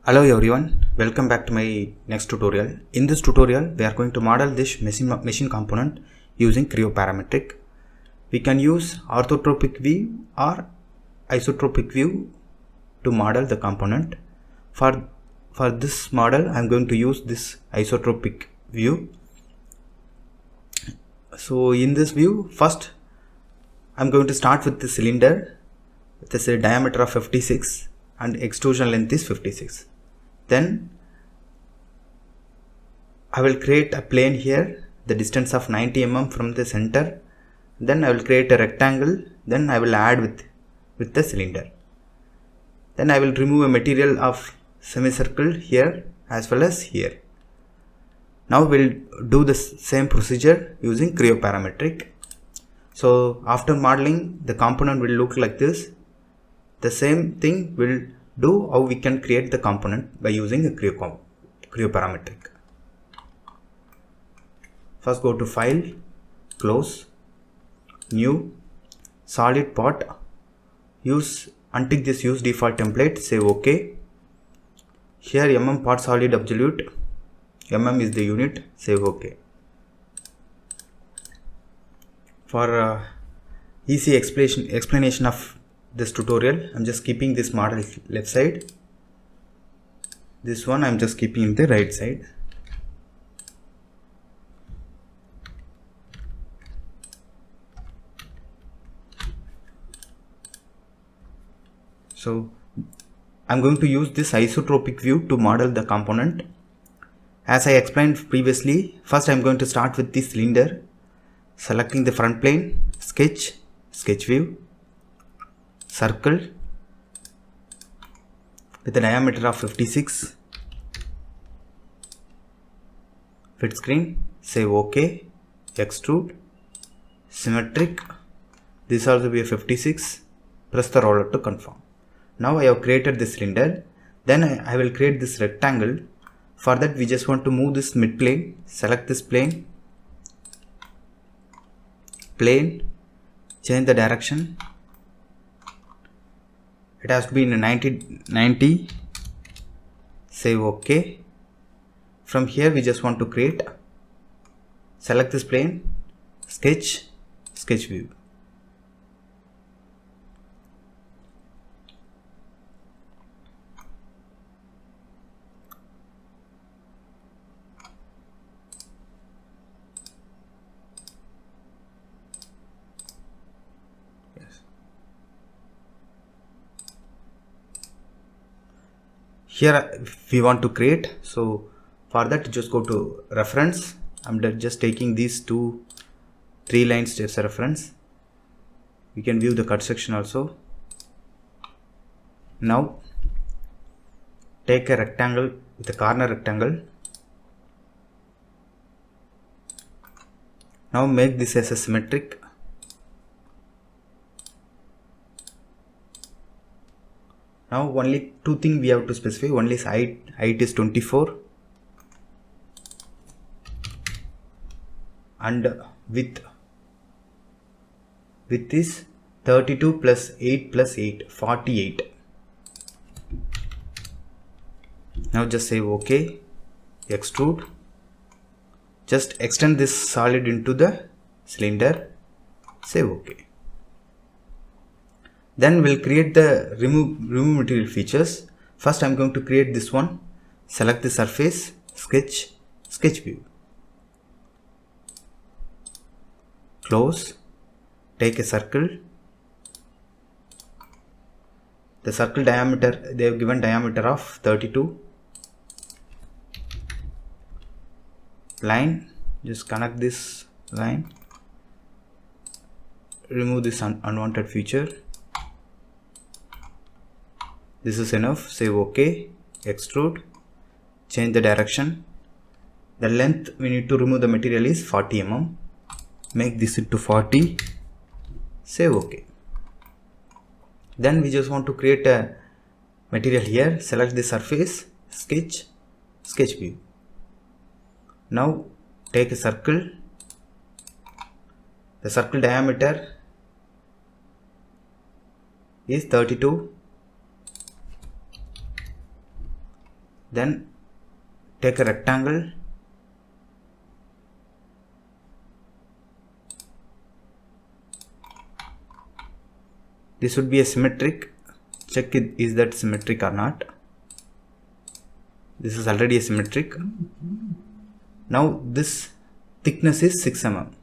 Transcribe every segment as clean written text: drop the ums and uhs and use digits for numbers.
Hello everyone, welcome back to my next tutorial. In this tutorial, we are going to model this machine component using Creo Parametric. We can use orthotropic view or isotropic view to model the component. For this model, I am going to use this isotropic view. So in this view, first I am going to start with the cylinder with a diameter of 56 and extrusion length is 56. Then I will create a plane here, the distance of 90 mm from the center. Then I will create a rectangle. Then I will add with the cylinder. Then I will remove a material of semicircle here as well as here. Now we'll do the same procedure using Creo Parametric. So after modeling, the component will look like this. The same thing will do how we can create the component by using a Creo Parametric. First go to File, Close, New, Solid Part, untick this Use Default Template, say OK. Here mm part solid absolute, mm is the unit, say OK. For easy explanation of this tutorial, I'm just keeping this model left side. This one I'm just keeping in the right side. So I'm going to use this isotropic view to model the component. As I explained previously, first I'm going to start with this cylinder, selecting the front plane, sketch view, circle with a diameter of 56, fit screen, say OK, extrude, symmetric, this also be a 56, press the roller to confirm. Now I have created this cylinder. Then I will create this rectangle. For that we just want to move this mid plane, select this plane, change the direction. It has to be in 90, say OK. From here we just want to select this plane, sketch view. Here we want to create, so for that just go to reference. I'm just taking these 3 lines as a reference. We can view the cut section also. Now take a rectangle with a corner rectangle. Now make this as a symmetric. Now only 2 things we have to specify. One is height is 24 and width is 32 plus 8 plus 8, 48. Now just say OK, extrude, just extend this solid into the cylinder, say OK. Then we'll create the remove material features. First I'm going to create this one. Select the surface, sketch view. Close, take a circle. The circle diameter, they have given diameter of 32. Line, just connect this line. Remove this unwanted feature. This is enough, say OK, extrude, change the direction. The length we need to remove the material is 40 mm. Make this into 40, say OK. Then we just want to create a material here, select the surface, sketch view. Now take a circle. The circle diameter is 32. then take a rectangle, this would be a symmetric. Check it, is that symmetric or not. This is already a symmetric. Now this thickness is 6 mm.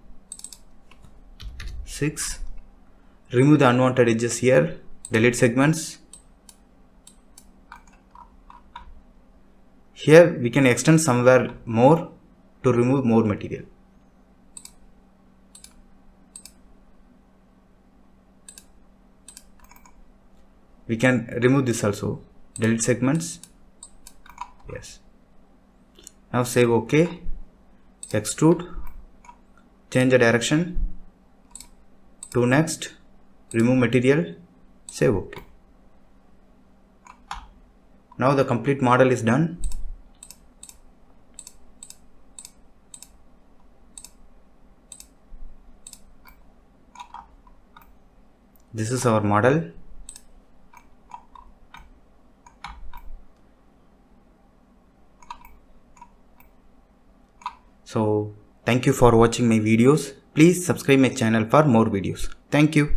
6. Remove the unwanted edges here. Delete segments. Here we can extend somewhere more to remove more material. We can remove this also. Delete segments. Yes. Now save OK. Extrude. Change the direction. To next. Remove material. Save OK. Now the complete model is done. This is our model. So thank you for watching my videos. Please subscribe my channel for more videos. Thank you.